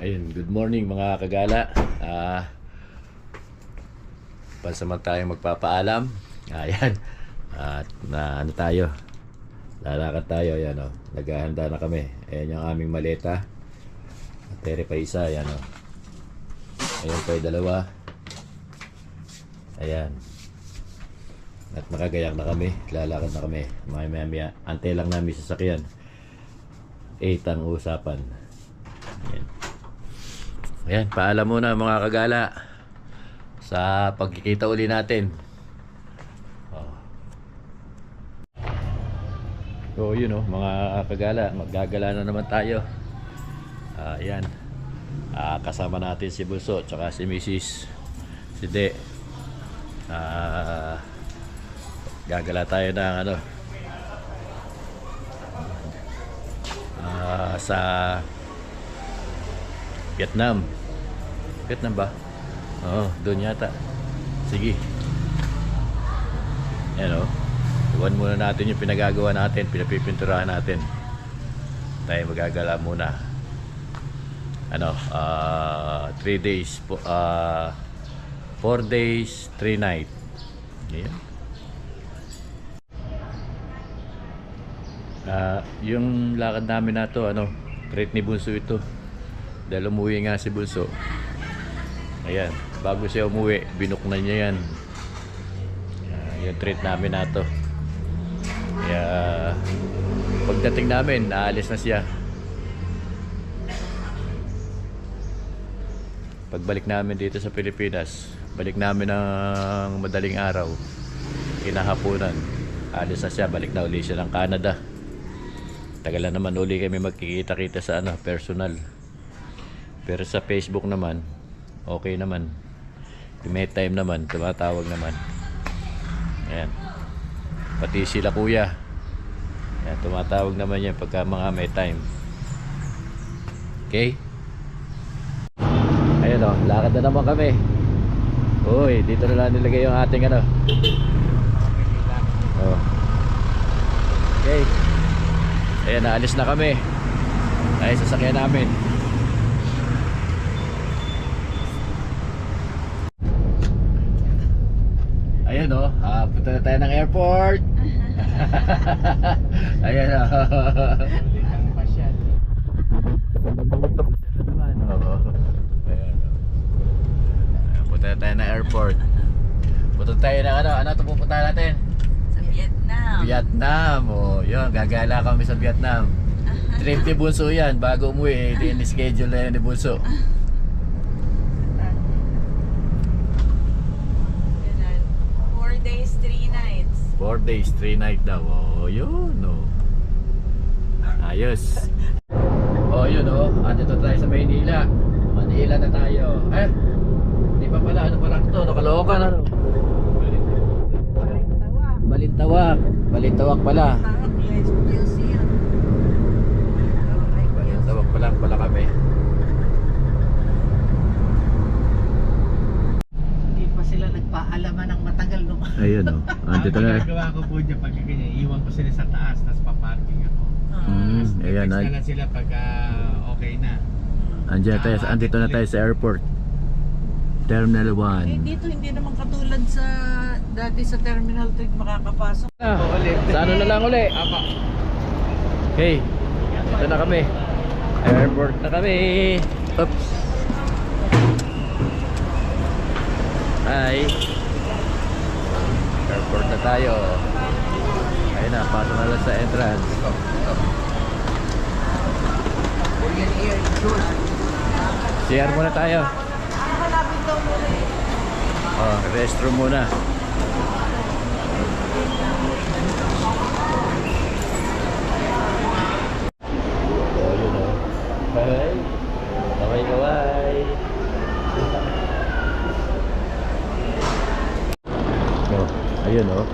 Ayun, good morning mga kagala. Pansamantalang magpapaalam. Ayan. At na ano tayo? Lalakad tayo, ayan oh. Naghahanda na kami. Ayan yung aming maleta. At tere pa isa, ayan oh. Ayan pa yung dalawa. Ayan. At nakagayak na kami. Lalakad na kami. Maya. Antay lang namin sasakyan. 8 ang usapan. Ayan. Ayan, paalam muna mga kagala sa pagkikita uli natin. So yun oh, mga kagala, maggagala na naman tayo. Ayan. Kasama natin si Bunso tsaka si Mrs. si De. Gagala tayo ng ano sa Vietnam ba? Oo, doon yata. Sige. Yan o. Iwan muna natin yung pinagagawa natin, pinapipinturahan natin. Tayo magagala muna. 3 days 4 days 3 night. Yan. Yung lakad namin na to, treat ni Bunso ito. Dahil umuwi nga si Bunso. Ayan, bago siya umuwi, binuk na niya yan. Yung treat namin na to. Kaya pagdating namin, naalis na siya. Pagbalik namin dito sa Pilipinas, balik namin ng madaling araw, kinahaponan, alis na siya, balik na uli siya ng Canada. Tagalan naman uli kami magkikita-kita sa personal. Pero sa Facebook naman, okay naman. May time naman, tumatawag naman. Ayan. Pati sila kuya. Ayan, tumatawag naman yan pagka mga may time. Okay? Ayan o, lakad na naman kami. Uy, dito na lang nilagay yung ating Oh. Okay. Ayan, naalis na kami. Ay, sasakyan namin. Ayan o, punta na tayo ng airport. Ayan o. Punta na tayo ng airport. Punta tayo ng ano ito pupunta natin? Sa Vietnam. Vietnam, yun, gagala kami sa Vietnam. Trip ni Bunso yan, bago umuwi, schedule na yan ni Bunso. 4 days, 3 night daw. Yun, ayos. Yun, andito tayo sa Maynila. Manila na tayo. Di pa pala, ano pala ito? Nakalokan, Balintawak. Balintawak pala. Balintawak pala kami. Sila nagpaalaman ng matagal nung ayun andito na. Ginagawa ko po dyan pag ganyan, iwan ko sila sa taas, tapos paparking ako. Ayan, Text na lang sila pag okay na. Andito na tayo sa airport. Terminal 1. dito hindi naman katulad sa dati sa Terminal 3 makakapasok. Sa ano na lang uli? Apa. Okay, ito na kami. Airport na kami. Oops. Hi. Airport na tayo. Ayun na, pasok na lang sa entrance. CR muna tayo. Restroom muna. Yun o. Hi. Kaway. Ayun o.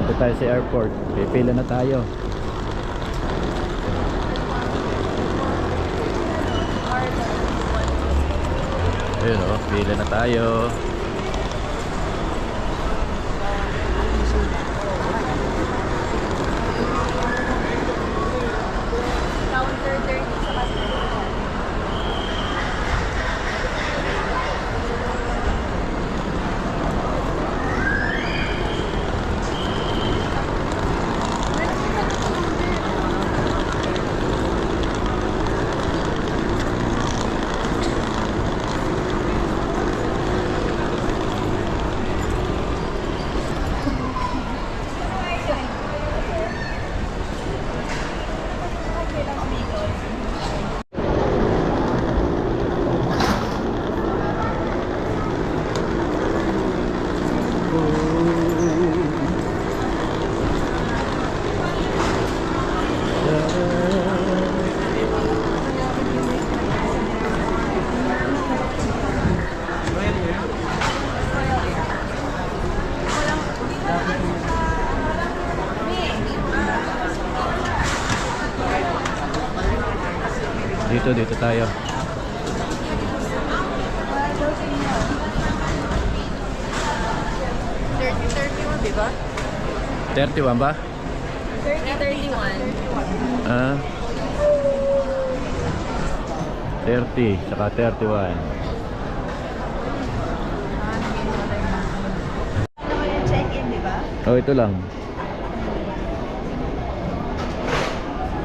Ito tayo sa airport. Pipila na tayo. Ayun o, pila na tayo. Counter Dito tayo. 30-31, di ba? 31 ba? 30-31. Ah. 30 saka 31. Check-in, di ba? Oh, ito lang.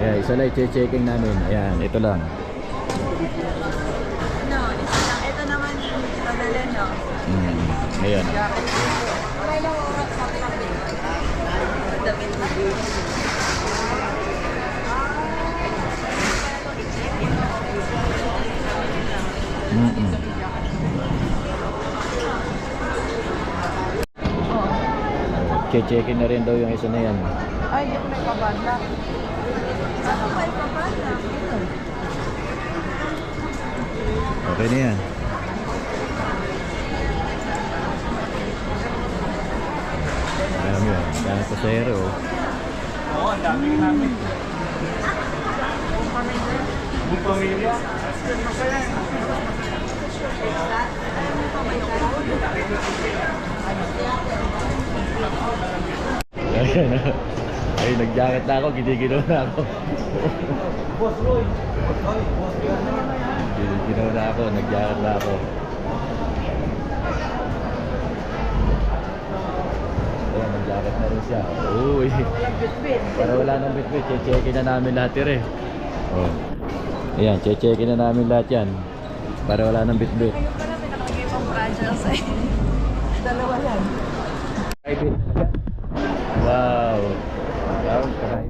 Yeah, isa lang i-checking namin. Ayan, ito lang. No, isa lang. Ito naman yung padala, no? Ayan. Damit na. Che-checking na rin daw yung isa na yan. Ay, yung may kabanda. Ano pa ipapala? Okay na yan. Alam yun, dahil pasahero. Oo, ang dami namin. Buong pamilya. Ayan. Ay, nag-jacket na ako, giniginaw na ako. Boss Roy. Boss Roy. Giniginaw na ako, nag-jacket na ako. Ayan, nag-jacket na rin siya. Uy. Para wala nang bitbit, che-checkin na namin lahat yun eh. Oh. Ayan, che-checkin na namin lahat yan. Para wala nang bitbit. Kayo pala pinakagay pang fragile sa'yo. Dalawa yan. Private. Wow. Wow, private.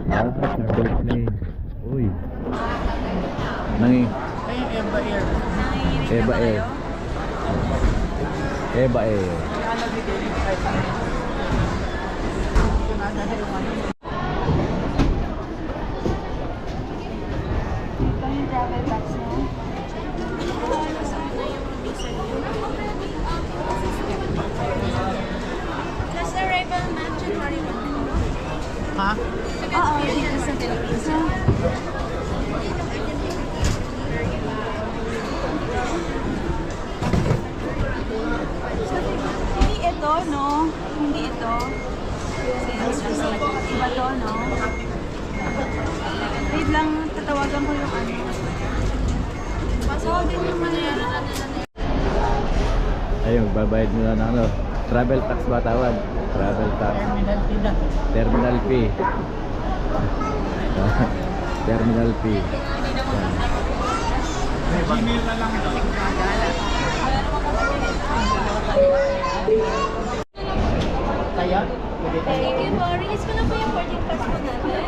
Private plane. Uy. Nangi. Ay, Eva Air. Nanginginig Eva na ba kayo? Air. Eba eh. Kaya nabigay yung kahit ano. Kunada na yung ano. Ito yung travel tax mo. Last arrival ma'am, January 1. Ha? Oo, dito sa Philippines. Hindi ito, no? Hindi ito. Iba to, no? Wait lang, tatawagan ko yung ano. Pasawagin yung manayaran natin na Ayun, babayad mo na ng ano. Travel tax ba tawag? Travel tax. Terminal fee na. Terminal fee. Terminal fee. Gmail na lang. Kaya? Thank you po. Release ko na po yung boarding pass po natin.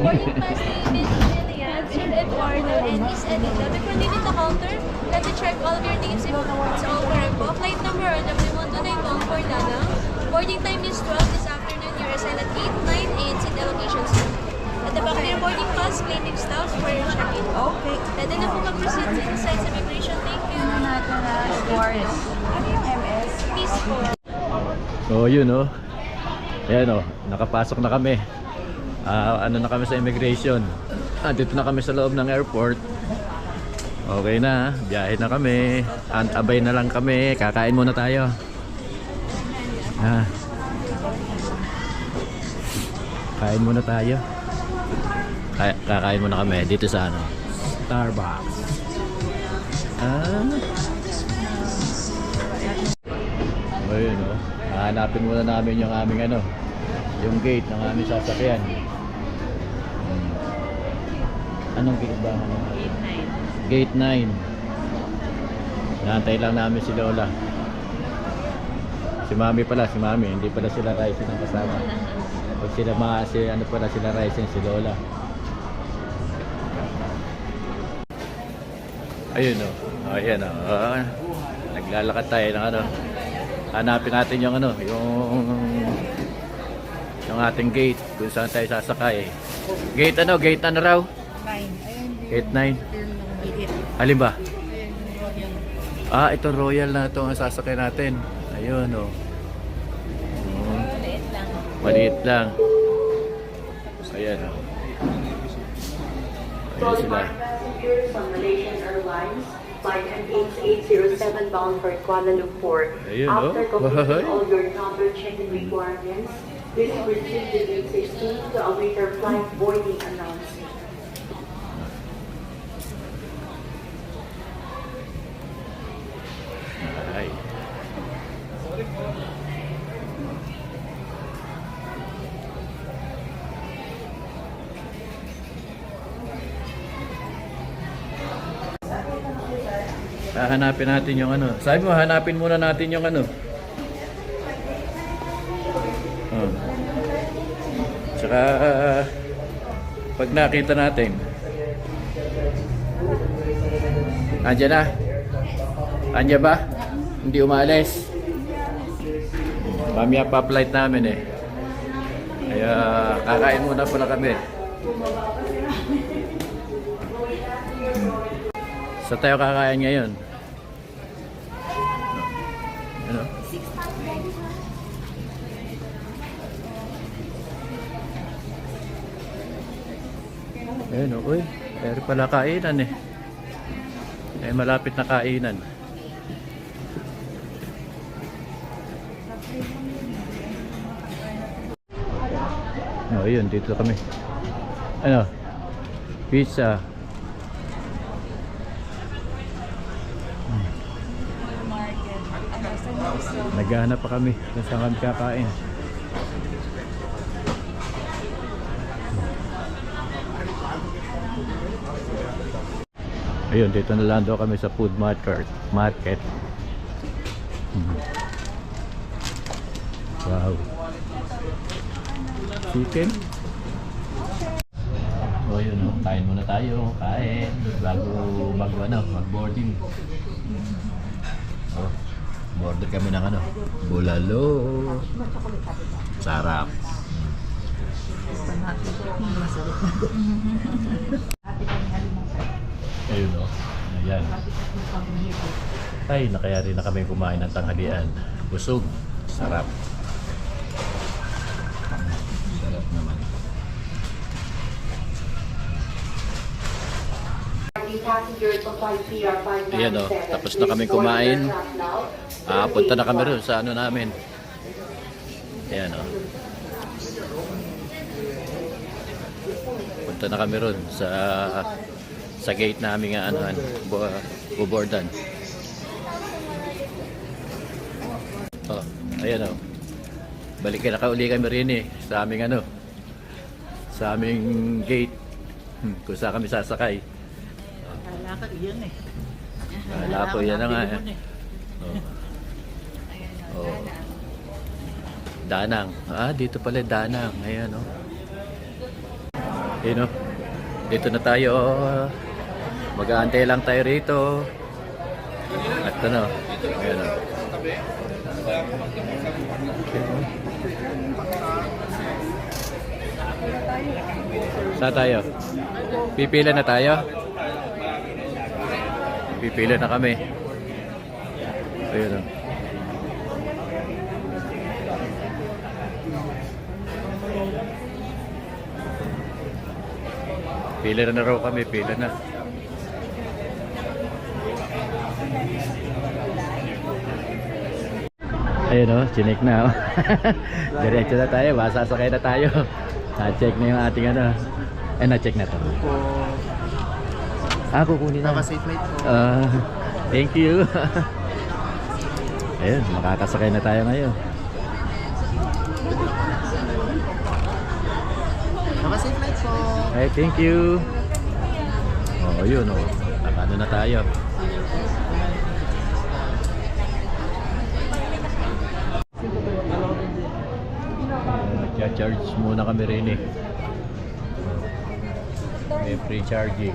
Boarding pass ni Miss Lilian, Sir Eduardo, and Miss Edita. Before leaving the counter, let me check all of your names if it's all correct po. Flight number RW129 Bangkok, Danang. Boarding time is 12 this afternoon. You're assigned at 8, 9, 8 seat allocation sir. At the back of your boarding pass, claiming staff for your check-in. Okay. Pwede na po mag-proceed sa inside sa immigration. Thank you. Ano natin na Suarez? Ano yung MS? Miss po. So yun oh. Ayan oh, nakapasok na kami. Ano na kami sa immigration. Dito na kami sa loob ng airport. Okay na, biyahe na kami. Abay na lang kami, kakain muna tayo. Kain muna tayo. Kakain muna kami dito sa ano, Starbucks. Ayun oh. Hanapin muna namin yung aming ano, yung gate ng aming sasakyan. Anong gate ba? Gate 9. Naantay lang namin si Lola. Si Mami pala, si Mami, hindi pala sila Ryzen ang kasama. Pag sila ano pala sila Ryzen, si Lola. Ayun oh. Ayan oh. Naglalakad tayo ng ano. Hanapin natin yung ano, yung ating gate kung saan tayo sasakay. Gate ano? Gate ano raw? 9. Gate 9. Alin ba? Ito Royal na ito ang sasakay natin. Ayun oh. Maliit lang. Maliit lang. Ayan oh. Ayan sila. Passengers on Malaysian Airlines, flight MH807 bound for Kuala Lumpur. Ayun, oh. After completing Bahay. all your number check-in requirements, please proceed to gate 16 to await your flight boarding announcement. Ay. Hahanapin natin yung ano. Sabi mo, hanapin muna natin yung ano. Oh. Tsaka, pag nakita natin, andyan na. Andyan ba? Hindi umalis. Mamaya pa flight namin eh. Kaya kakain muna pala kami. Sa tayo kakain ngayon. Ano? Ayun o, uy. Pero pala kainan eh. Eh, malapit na kainan. Oh, yun, dito kami. Ano? Pizza. Naghahanap pa kami kung saan kami kakain. Ayun, dito na lang daw kami sa food market. Wow. Chicken. O yun, no? Kain muna tayo. Kain. Bago mag-boarding. Oh, order kami ng ano, bulalo. Sarap. Ayun o. Ayan. Ay, nakayari na kami kumain ng tanghalian. Busog. Sarap. Sarap naman. Ayan o. Tapos na kami kumain. Punta na kami rin sa ano namin. Ayan o. Punta na kami ron sa gate namin nga anuhan, bubordan. Oh, ayan o. Balik na kauli kami rin eh sa aming ano, sa aming gate. Kung saan kami sasakay. Kala ko yun eh. Kala ko yan na nga eh. Oh. Oh. Danang. Dito pala Danang. Ayan o. Ayan o. Dito na tayo. Mag-aantay lang tayo rito. At ano. Ayan o. Saan tayo? Pipila na tayo? Pipila na kami. Ayun o. Pila na raw kami, pila na. Ayun o, chinik na o. Diretso na tayo, sasakay na tayo. Na-check na yung ating ano. Na-check na to. Kukunin na. Safe flight po. Thank you. Ayun, makakasakay na tayo ngayon. Safe flight po. Hey, thank you. Oh, yun oh. Nakano na tayo. Charge muna kami rin eh. May free charging.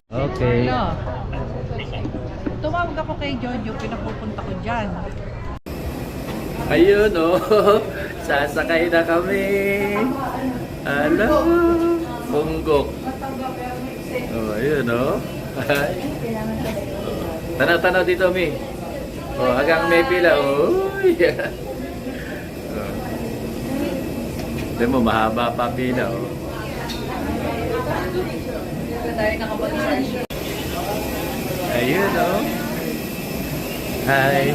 Okay. Ano? Tumawag ako kay Jojo, pinapupunta ko dyan. Ayun oh. Sasakay na kami. Hello. Punggok. Oh, ayun oh. Tanaw-tanaw dito, Mi. Oh, hanggang may pila. Uy! Oh. Tignan mo, mahaba pa pila. Oh. Ayun, oh. Hi.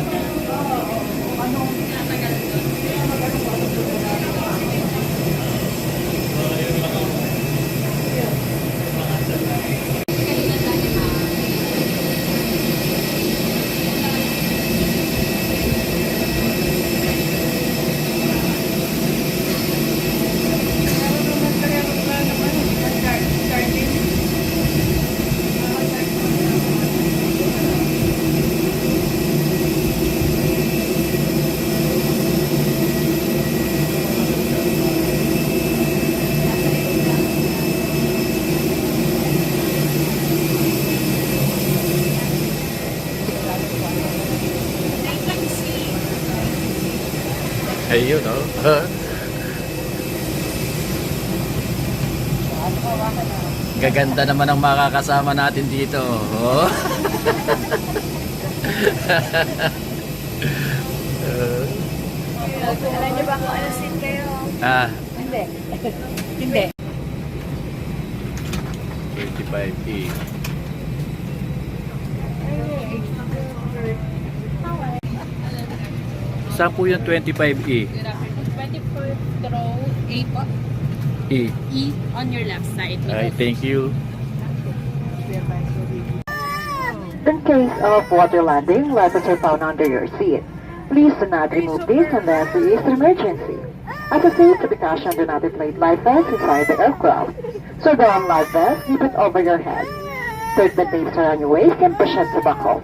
Ayun, oh. Gaganda naman ang makakasama natin dito. Oh. Alam niyo ba kung ano scene kayo? Ah, Hindi. Hindi. 25E. Saan po yung 25E? 24th row, A po. E. E on your left side. Ay, thank you. In case of water landing, lessons are found under your seat. Please do not remove these unless there is an emergency. As a safe precaution, do not inflate life vests inside the aircraft. So down life vest, keep it over your head. Put the tapes around your waist and push it to buckle.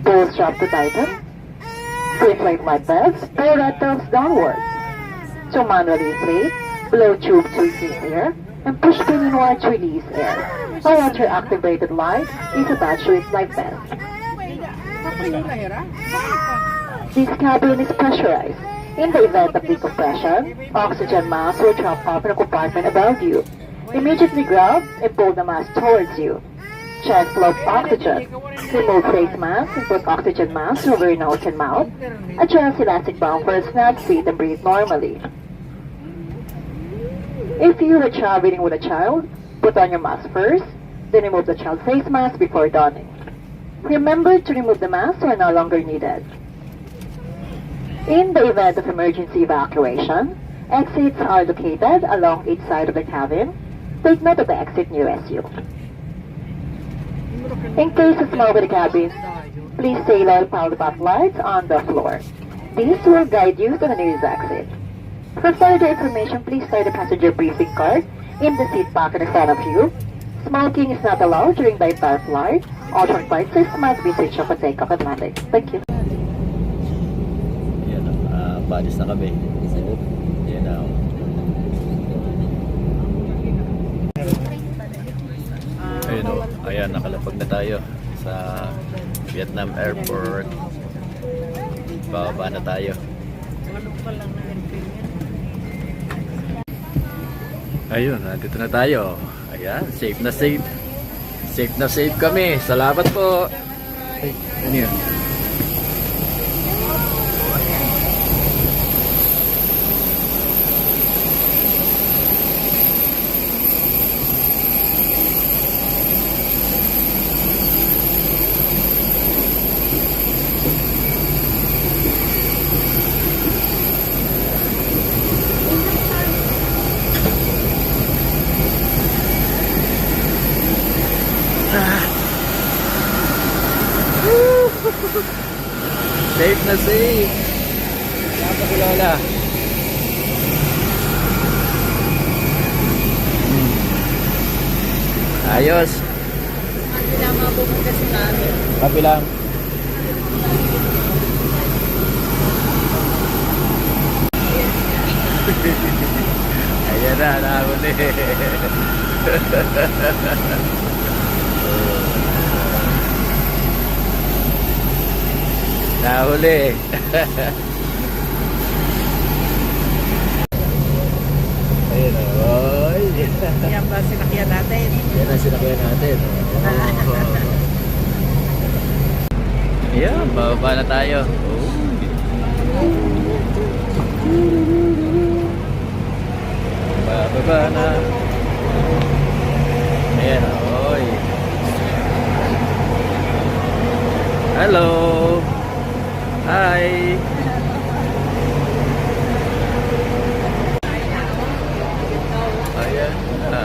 Pull strap to tighten. To inflate life vests, pull red tabs downward. To manually inflate, blow tube to receive air, and push pin inward to release air. While your activated light is attached to its life vest. This cabin is pressurized. In the event of decompression, oxygen mask will drop off in a compartment above you. Immediately grab and pull the mask towards you. Check flow of oxygen. Remove face mask and put oxygen mask over your nose and mouth. Adjust elastic band for a snap seat and breathe normally. If you are traveling with a child, put on your mask first, then remove the child's face mask before donning. Remember to remove the mask when no longer needed. In the event of emergency evacuation, exits are located along each side of the cabin. Take note of the exit nearest you. In case of smoke in the cabin, please stay low power lights on the floor. These will guide you to the nearest exit. For further information, please study the passenger briefing card in the seat pocket in front of you. Smoking is not allowed during the entire flight. All flight systems must be switched off for takeoff and landing. Thank you. Yan, balis na kami. Yan na. Ayun o. Ayan, nakalapag na tayo sa Vietnam Airport. Bababa na tayo. Ayun, nandito na tayo. Ayan, safe na safe. Safe na safe kami. Salamat po. Ay, ano yun? Safe na safe. Salamat po, Lola. Ayos. Kailangan mga pumunta sa namin. Kapi lang. Ayan na, nahuli. Nahuli. Ayun o. Oy. Yan ba sinakyan natin? Yan ang sinakyan natin. Ayan, bababa na tayo. Bababa na. Ayan, oy. Hello. Hi. Ayan na.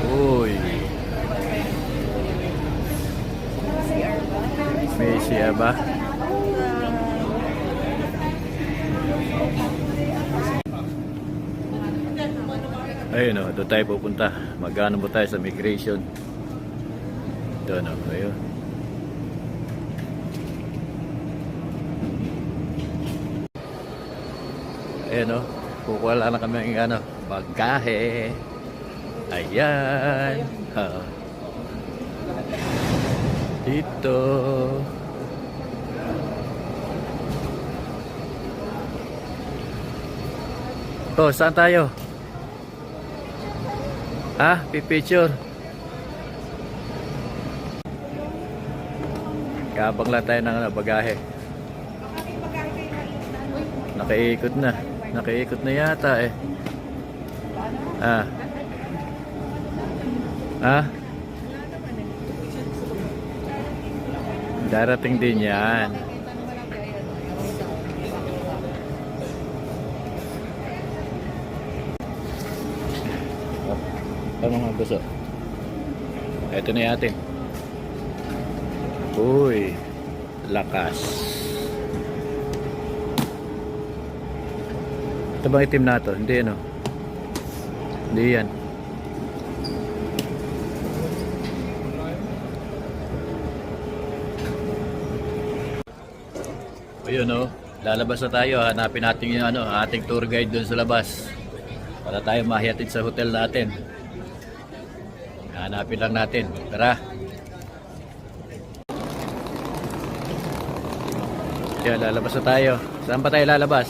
Uy. May siya ba? Ayun o, doon tayo pupunta. Magano mo tayo sa migration. Doon o, ayun. Ayun o, kukuha lang na kami ng ano, bagahe. Ayan. Dito. Oh, saan tayo? Pipicture. Kabang lang tayo ng bagahe. Nakaikot na. Nakaikot na yata eh. Darating din yan. Ano nga gusto? Ito na yatin. Uy, lakas. Ito bang itim na ito? Hindi ano? Hindi yan. Ayun o, lalabas na tayo. Hanapin natin yung ano, ating tour guide dun sa labas para tayo mahihatid sa hotel natin. Hanapin lang natin. Tara. Yan, lalabas na tayo. Saan pa tayo lalabas?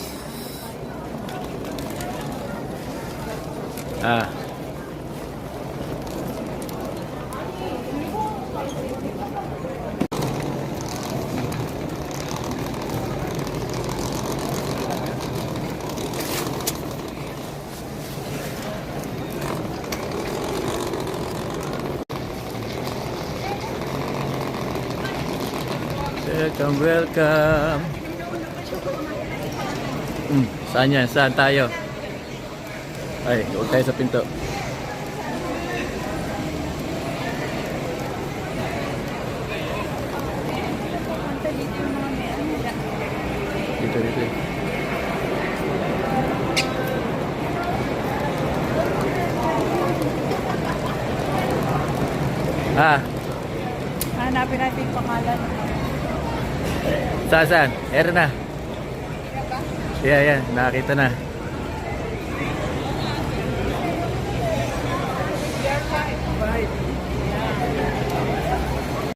Welcome, welcome. Saan yan? Saan tayo? Ay, huwag tayo sa pinto. Dito, dito. Hanapin natin yung pangalan. Saan? Ere na. Yan. Nakakita na.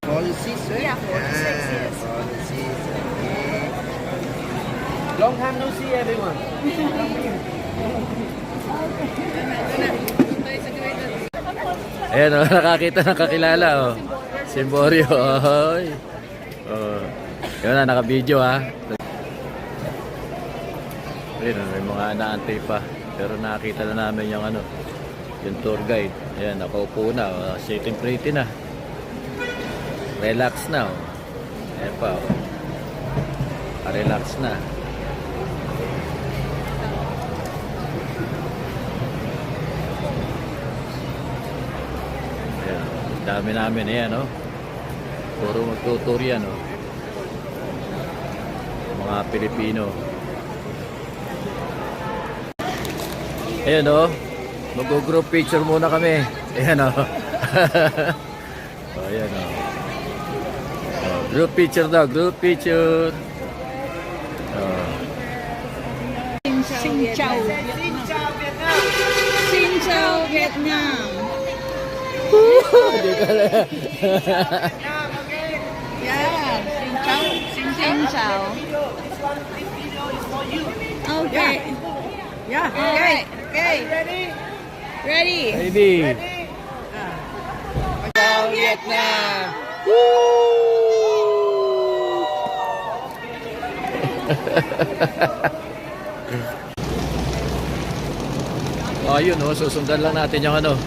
Policies, eh? Yeah, policies, yes. Policies, okay. Long time no see, everyone. Ayan o, nakakita ng kakilala o. Simborio. Oy. Yun na, naka-video ha. Ayun, may mga naantay pa. Pero nakita na namin yung ano, yung tour guide. Ayan, nakaupo na. Sitting pretty na. Relax na. Ayan pa. Relax na. Ayan, dami namin. Ayan o. Puro magtutur yan o. Mga Pilipino. Ayan o. Mag-group picture muna kami. Ayan o. Ayan o. Group picture daw. Group picture. Xin chào Vietnam. Xin chào Vietnam. Yeah. Xin chào. Okay. Yeah. Okay. Okay. Ready. Ready. Ciao Vietnam. Woo! Oh, yun oh, susundan lang natin yung ano.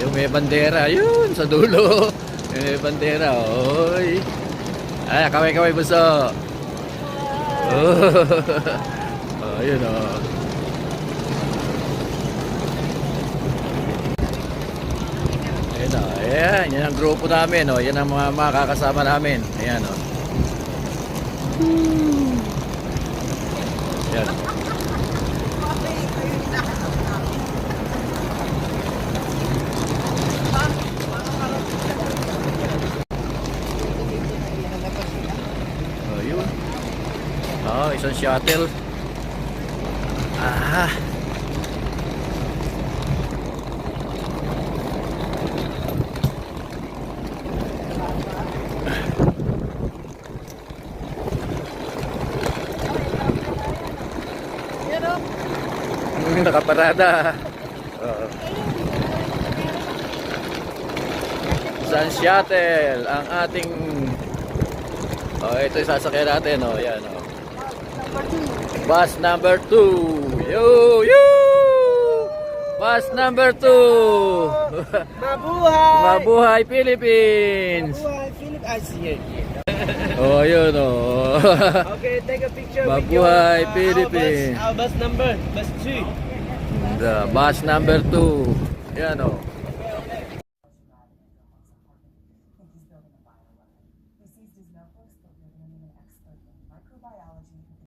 Yung may bandera, yun sa dulo. Yung may bandera, oy. Ay, kaway-kaway buso. Oh, yun oh. Ayan oh, ayan, yan ang grupo namin oh. Yan ang mga makakasama namin. Ayan oh. Ayan. Oh, yun. Oh, isang shuttle. Ah. Nakaparada. Oo. Isang shuttle ang ating ito yung sasakyan natin yan bus number 2. Yo bus number 2. Mabuhay! Mabuhay Philippines. Mabuhay Philippines! Here. Oh, yun oh. Okay, take a picture Mabuhay with Philippines. our bus number, bus 2. The bus number 2. Yan oh.